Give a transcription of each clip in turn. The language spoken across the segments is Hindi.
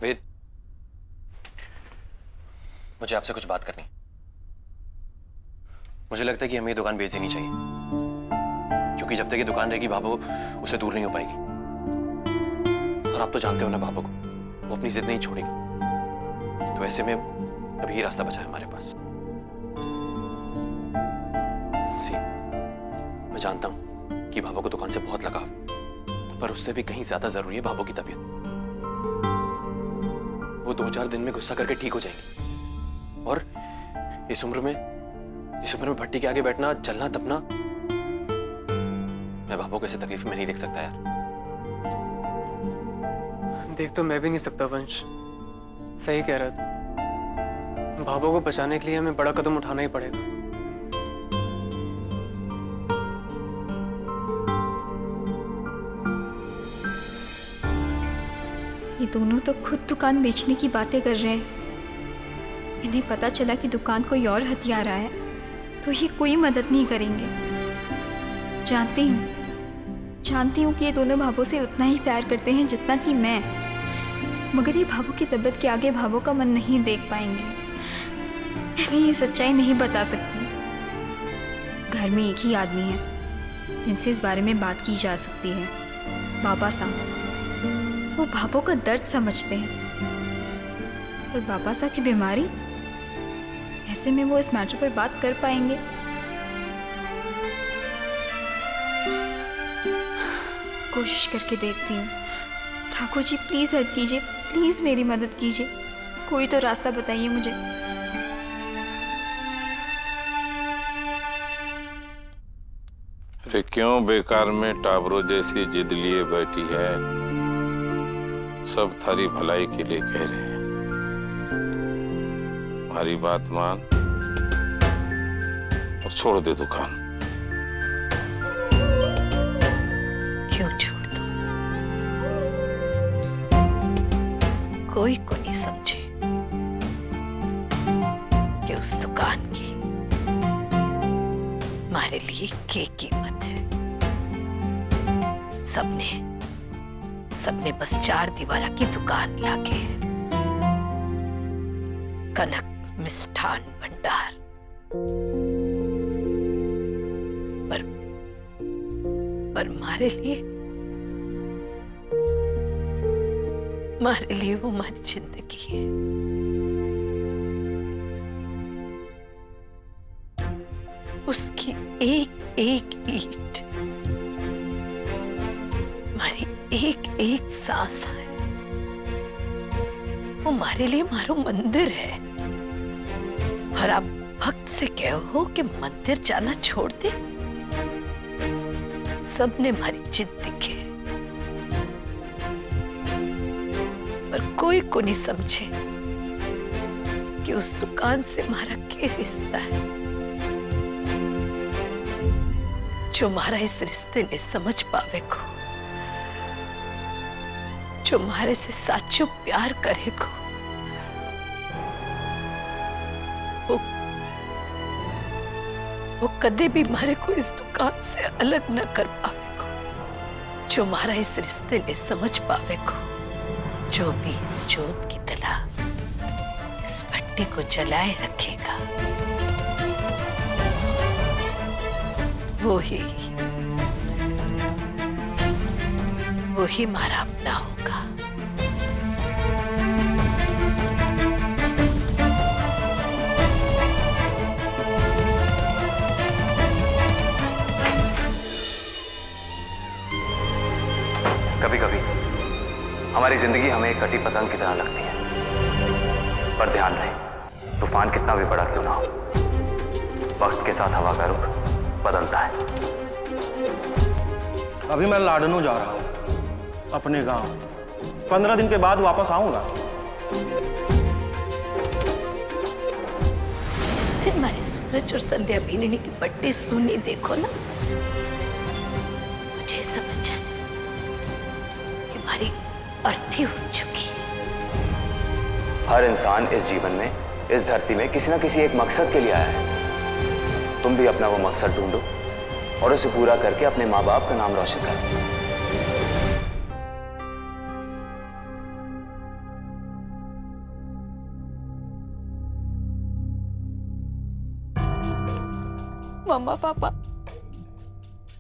वेद, मुझे आपसे कुछ बात करनी। मुझे लगता है कि हमें ये दुकान बेच देनी चाहिए, क्योंकि जब तक ये दुकान रहेगी भाभो उससे दूर नहीं हो पाएगी। और आप तो जानते हो ना भाभो को, वो अपनी जिद नहीं छोड़ेगी। तो ऐसे में अभी ही रास्ता बचा है हमारे पास। सी, मैं जानता हूं कि भाभो को दुकान से बहुत लगाव, पर उससे भी कहीं ज्यादा जरूरी है भाभो की तबीयत। वो 2-4 दिन में गुस्सा करके ठीक हो जाएंगी, और इस उम्र में भट्टी के आगे बैठना, चलना तपना, मैं भाभो को ऐसे तकलीफ में नहीं देख सकता यार। देख तो मैं भी नहीं सकता वंश, सही कह रहा था। भाभो को बचाने के लिए हमें बड़ा कदम उठाना ही पड़ेगा। ये दोनों तो खुद दुकान बेचने की बातें कर रहे हैं। इन्हें पता चला कि दुकान कोई और हथिया रहा है तो ये कोई मदद नहीं करेंगे। जानती हूँ कि ये दोनों भाभो से उतना ही प्यार करते हैं जितना कि मैं, मगर ये भाभो की तबीयत के आगे भाभो का मन नहीं देख पाएंगे। इन्हें ये सच्चाई नहीं बता सकती। घर में एक ही आदमी है जिनसे इस बारे में बात की जा सकती है, बाबा साहब। वो भाभो का दर्द समझते हैं, और बाबा साहब की बीमारी, ऐसे में वो इस मैटर पर बात कर पाएंगे? कोशिश करके देखती हूँ। ठाकुर जी प्लीज हेल्प कीजिए, प्लीज मेरी मदद कीजिए, कोई तो रास्ता बताइए मुझे। अरे क्यों बेकार में टाबरों जैसी जिद लिए बैठी है? सब थारी भलाई के लिए कह रहे हैं। हमारी बात मान और छोड़ दे दुकान। क्यों छोड़ दो? कोई को नहीं समझे कि उस दुकान की हमारे लिए क्या कीमत है। सबने बस 4 दीवारा की दुकान लाके कनक मिष्ठान भंडार, पर हमारे लिए वो हमारी जिंदगी है। उसकी एक एक ईंट हमारी एक एक सांस है। वो हमारे लिए हमारा मंदिर है। और आप भक्त से कहो कि मंदिर जाना छोड़ दे। सबने हमारी जिद दिखे, पर कोई को नहीं समझे कि उस दुकान से हमारा क्या रिश्ता है। जो हमारा इस रिश्ते ने समझ पावे को, जो हमारे से साचो प्यार करे को, वो कदे भी हमारे को इस दुकान से अलग न कर पावे को। जो हमारा इस रिश्ते ने समझ पावे को, जो भी इस जोत की तरह इस भट्टी को जलाए रखेगा, वो ही हमारा अपना होगा। कभी कभी हमारी जिंदगी हमें एक कटी पतंग की तरह लगती है, पर ध्यान रहे तूफान कितना भी बड़ा क्यों ना हो, वक्त के साथ हवा का रुख बदलता है। अभी मैं लाडनू जा रहा हूं अपने गांव। 15 दिन के बाद वापस आऊंगा। जिस दिन हमारे सूरज और संध्या बीननी की पट्टी सुनी देखो ना, मुझे समझ आया कि हमारी अर्थी उठ चुकी है। हर इंसान इस जीवन में, इस धरती में किसी ना किसी एक मकसद के लिए आया है। तुम भी अपना वो मकसद ढूंढो और उसे पूरा करके अपने माँ बाप का नाम रोशन करो। मम्मा पापा,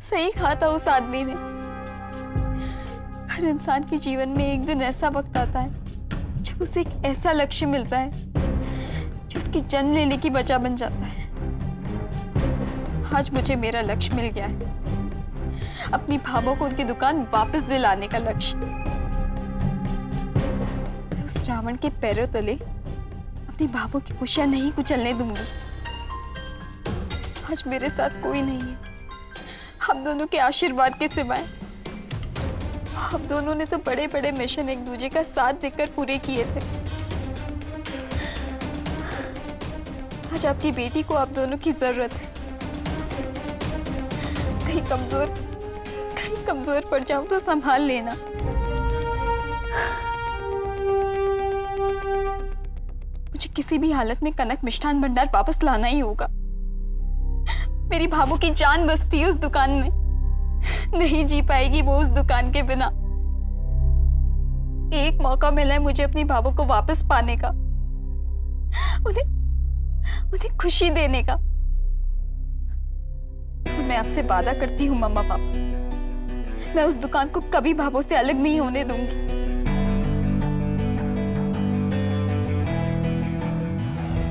सही कहा था उस आदमी ने। हर इंसान के जीवन में एक दिन ऐसा वक्त आता है जब उसे एक ऐसा लक्ष्य मिलता है जो उसकी जन्म लेने की वजह बन जाता है। आज मुझे मेरा लक्ष्य मिल गया है, अपनी भाभो को उनकी दुकान वापस दिलाने का लक्ष्य। मैं उस रावण के पैरों तले अपनी भाभो की खुशियां नहीं कुचलने दूंगी। आज मेरे साथ कोई नहीं है हम दोनों के आशीर्वाद के सिवाय। हम दोनों ने तो बड़े बड़े मिशन एक दूसरे का साथ देकर पूरे किए थे। आज आपकी बेटी को आप दोनों की जरूरत है। कहीं कमजोर पड़ जाऊं तो संभाल लेना। मुझे किसी भी हालत में कनक मिष्ठान भंडार वापस लाना ही होगा। मेरी भाभो की जान बसती है उस दुकान में, नहीं जी पाएगी वो उस दुकान के बिना। एक मौका मिला है मुझे अपनी भाभो को वापस पाने का, उन्हें खुशी देने का। मैं आपसे वादा करती हूँ मम्मा पापा, मैं उस दुकान को कभी भाभो से अलग नहीं होने दूंगी।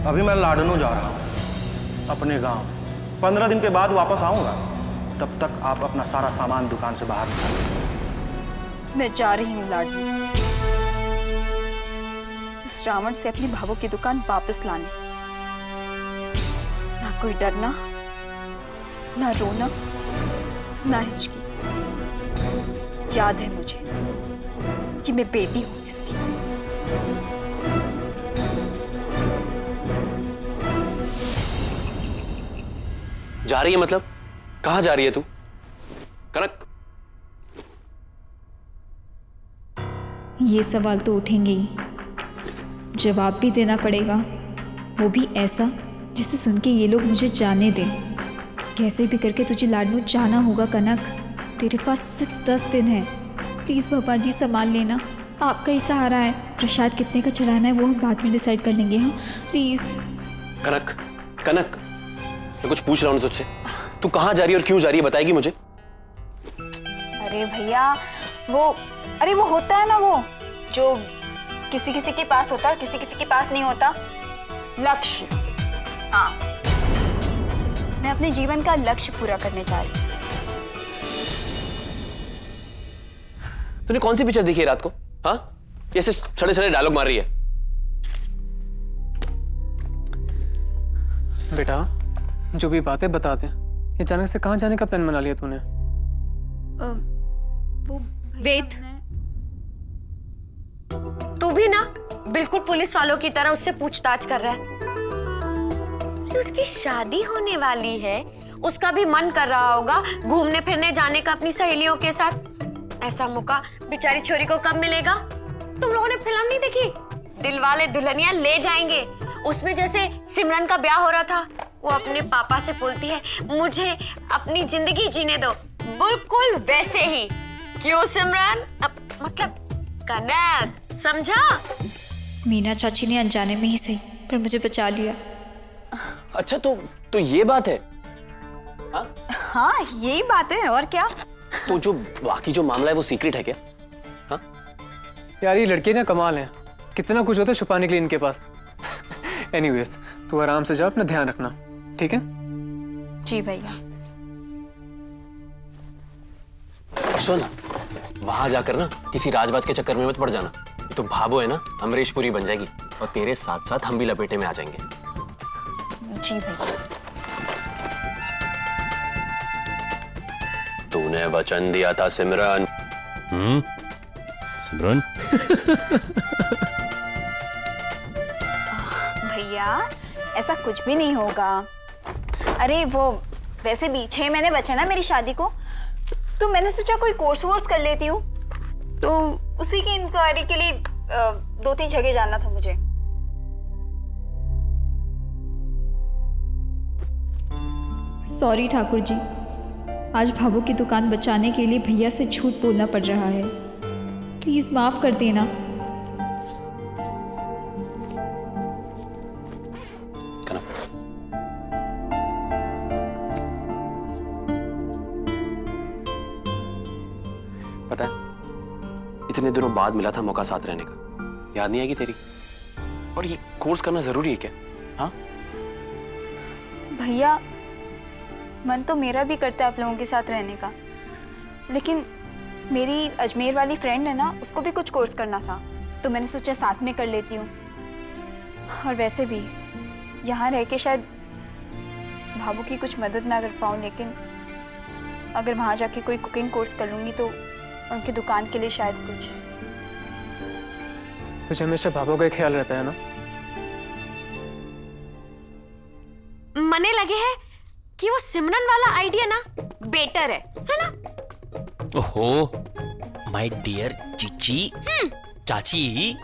अभी मैं लाडनू जा रहा हूँ अपने गांव। 15 दिन के बाद वापस आऊंगा। तब तक आप अपना सारा सामान दुकान से बाहर निकालिए। मैं जा रही हूँ लाडली, इस रावण से अपनी भाभो की दुकान वापस लाने। ना कोई डरना, ना रोना, ना हिचकी। याद है मुझे कि मैं बेटी हूं इसकी। जा रही है मतलब? कहां जा रही है तू? कनक, ये सवाल तो उठेंगे ही, जवाब भी देना पड़ेगा, वो भी ऐसा जिसे सुन के ये लोग मुझे जाने दें। कैसे भी करके तुझे लाडनू जाना होगा कनक। तेरे पास सिर्फ 10 दिन है। प्लीज़ भगवान जी संभाल लेना, आपका ही सहारा है। प्रसाद कितने का चढ़ाना है वो हम बाद में डिसाइड कर लेंगे। हाँ प्लीज़। कनक, कनक, मैं कुछ पूछ रहा हूँ तुझसे। तू कहाँ जा रही है और क्यों जा रही है, बताएगी मुझे? अरे भैया वो होता है ना, वो जो किसी किसी के पास होता है और किसी किसी के पास नहीं होता, लक्ष्य। हाँ, मैं अपने जीवन का लक्ष्य पूरा करने जा रही हूँ। तूने कौन सी पिक्चर देखी है रात को? हाँ, ऐसे सड़े सड़े डायलॉग मार रही है। बेटा जो भी बातें बता दे, ये अचानक से कहाँ जाने का प्लान बना लिया तूने? वेट, तू भी ना बिल्कुल पुलिस वालों की तरह उससे पूछताछ कर रहा है। उसकी शादी होने वाली है, उसका भी मन कर रहा होगा घूमने फिरने जाने का अपनी सहेलियों के साथ। ऐसा मौका बेचारी छोरी को कब मिलेगा? तुम लोगों ने फिल्म नहीं देखी, दिलवाले दुल्हनिया ले जाएंगे? उसमें जैसे सिमरन का ब्याह हो रहा था, वो अपने पापा से बोलती है मुझे अपनी जिंदगी जीने दो, बिल्कुल वैसे ही। क्यों सिमरन? मतलब कनक, समझा? मीना चाची ने अनजाने में ही सही पर मुझे बचा लिया। अच्छा तो ये बात है? हाँ यही बात है, और क्या? तो जो बाकी जो मामला है वो सीक्रेट है क्या? हाँ यार ये लड़के ना कमाल हैं, कितना कुछ होता है छुपाने के लिए इनके पास। एनीवेज तू आराम से जा, अपना ध्यान रखना, ठीक है? जी भैया। और सुन, वहां जाकर ना किसी राजबाज के चक्कर में मत पड़ जाना। तो भाभो है ना अमरीशपुरी बन जाएगी और तेरे साथ साथ हम भी लपेटे में आ जाएंगे। जी भैया। तूने वचन दिया था सिमरन। सिमरन भैया ऐसा कुछ भी नहीं होगा। अरे वो वैसे भी 6 महीने बचे ना मेरी शादी को, तो मैंने सोचा कोई कोर्स वोर्स कर लेती हूँ, तो उसी की इंक्वायरी के लिए 2-3 जगह जाना था मुझे। सॉरी ठाकुर जी, आज भाभो की दुकान बचाने के लिए भैया से झूठ बोलना पड़ रहा है, प्लीज माफ कर देना। इतने दिनों बाद मिला था मौका साथ रहने का, याद नहीं आएगी तेरी? और ये कोर्स करना जरूरी है क्या? हाँ भैया, मन तो मेरा भी करता है आप लोगों के साथ रहने का, लेकिन मेरी अजमेर वाली फ्रेंड है ना, उसको भी कुछ कोर्स करना था, तो मैंने सोचा साथ में कर लेती हूँ। और वैसे भी यहाँ रह के शायद भाभू की कुछ मदद ना कर पाऊँ, लेकिन अगर वहाँ जाके कोई कुकिंग कोर्स कर लूँगी तो उनकी दुकान के लिए शायद कुछ। तुझे हमेशा भाभू का ही ख्याल रहता है ना? मने लगे है कि वो सिमरन वाला आइडिया ना बेटर है ना? ओहो माय डियर चीची, चाची,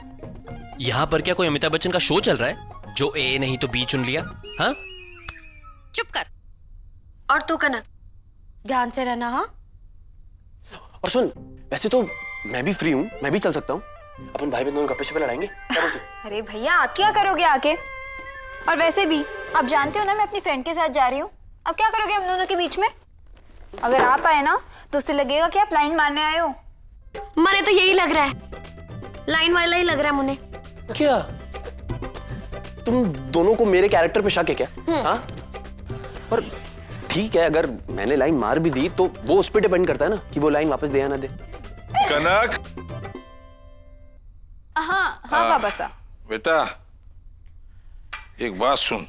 यहाँ पर क्या कोई अमिताभ बच्चन का शो चल रहा है जो ए नहीं तो बी चुन लिया? हाँ चुप कर। और तू कनक, ध्यान से रहना। हाँ, और सुन, वैसे तो मैं भी फ्री हूँ, मैं भी चल सकता हूँ। अपन भाई बहन दोनों गप्पे शप्पे लड़ाएंगे, क्या बोलती? अरे भैया, आप क्या करोगे आके? और वैसे भी आप जानते हो ना मैं अपनी फ्रेंड के साथ जा रही हूँ, अब क्या करोगे हम दोनों के बीच में? अगर आप आए ना तो उससे लगेगा कि आप लाइन मारने आए हो। मने तो यही लग रहा है, लाइन वाला ही लग रहा है मुझे। क्या तुम दोनों को मेरे कैरेक्टर पे शक है क्या? हाँ, और ठीक है, अगर मैंने लाइन मार भी दी तो वो उस पर डिपेंड करता है ना कि वो लाइन वापस दे या ना दे। कनक, हाँ हाँ बाबा साहब। बेटा एक बात सुन।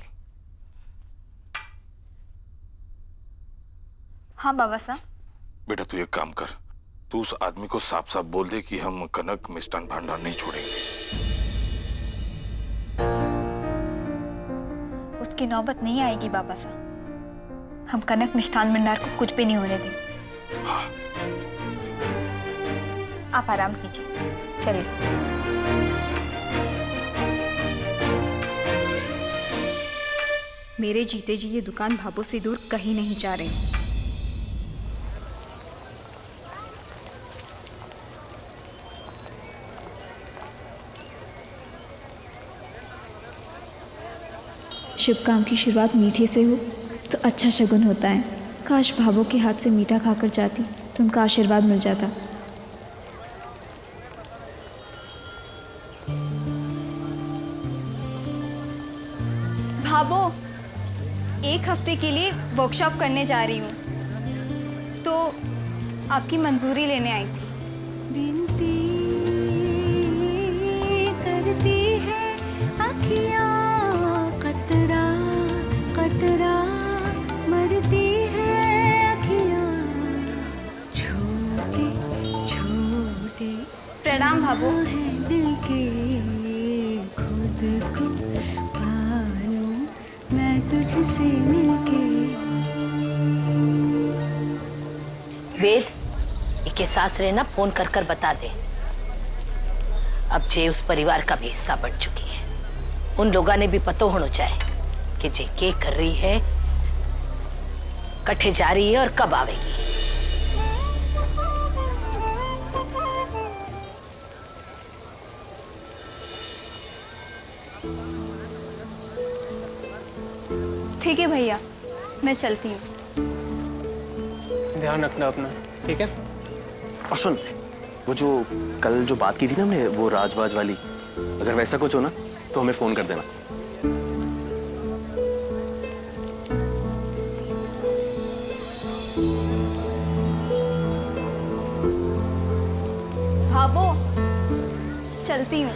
हाँ बाबा साहब। बेटा तू एक काम कर, तू उस आदमी को साफ साफ बोल दे कि हम कनक मिष्ठान भंडार नहीं छोड़ेंगे। उसकी नौबत नहीं आएगी बाबा साहब, हम कनक मिष्ठान भंडार को कुछ भी नहीं होने देंगे। आप आराम कीजिए, चलिए। मेरे जीते जी ये दुकान भाभू से दूर कहीं नहीं जा रही। शुभ काम की शुरुआत मीठे से हो तो अच्छा शगुन होता है। काश भाभू के हाथ से मीठा खाकर जाती तो उनका आशीर्वाद मिल जाता। भाभू, 1 हफ्ते के लिए वर्कशॉप करने जा रही हूँ, तो आपकी मंजूरी लेने आई थी। बिनती करती है अखियाँ, कतरा कतरा मरती है अखियाँ, छोटे छोटे प्रणाम भाभू। है दिल के, खुद को पालूं मैं तुझसे मिलके। वेद, इके सासरे ना फोन कर कर बता दे, अब जे उस परिवार का भी हिस्सा बन चुकी है। उन लोगों ने भी पतो होना चाहिए कि जे के कर रही है, कठे जा रही है और कब आवेगी। ठीक है भैया, मैं चलती हूँ। ध्यान रखना अपना, ठीक है? और सुन, वो जो कल जो बात की थी ना हमने, वो राजवाज वाली, अगर वैसा कुछ हो ना तो हमें फोन कर देना। भाभू, चलती हूँ।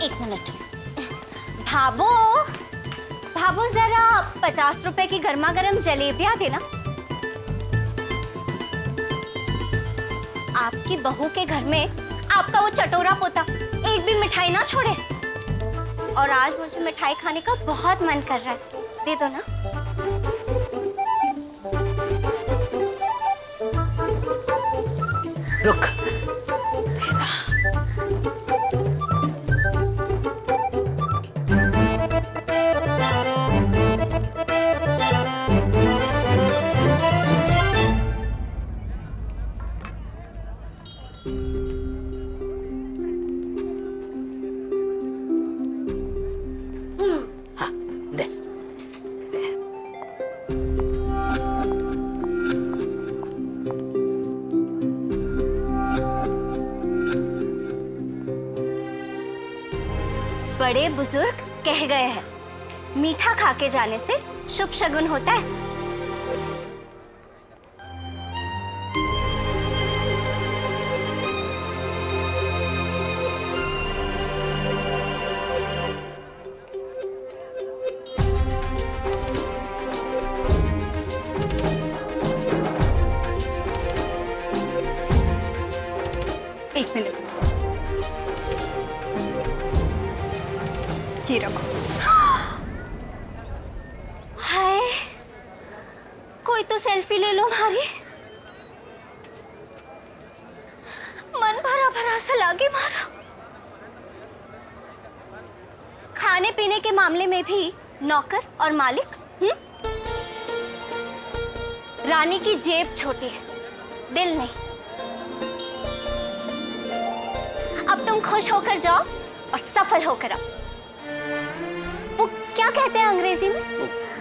एक मिनट। भाभो, भाभो जरा 50 रुपए की गर्मा गर्म जलेबियां देना। आपकी बहू के घर में आपका वो चटोरा पोता एक भी मिठाई ना छोड़े। और आज मुझे मिठाई खाने का बहुत मन कर रहा है, दे दो ना। रुक, बुजुर्ग कह गए हैं, मीठा खा के जाने से शुभ शगुन होता है। एक मिनट, ये रखो। हाय, कोई तो सेल्फी ले लो हमारी। मन भरा भरा सा लागे मारा। खाने पीने के मामले में भी नौकर और मालिक। रानी की जेब छोटी है, दिल नहीं। अब तुम खुश होकर जाओ और सफल होकर आओ। वो क्या कहते हैं अंग्रेजी में?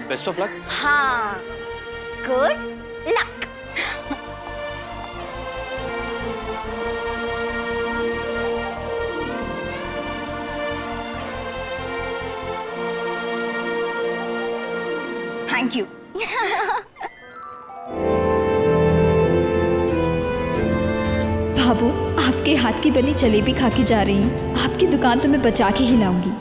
Best of luck. हाँ, गुड लक। Thank you. भाभो, आपके हाथ की बनी जलेबी खा के जा रही हूँ। आपकी दुकान तो मैं बचा के ही लाऊंगी।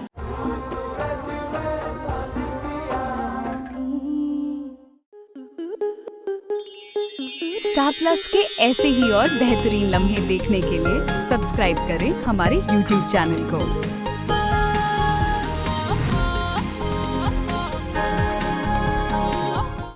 स्टार प्लस के ऐसे ही और बेहतरीन लम्हे देखने के लिए सब्सक्राइब करें हमारे YouTube चैनल को।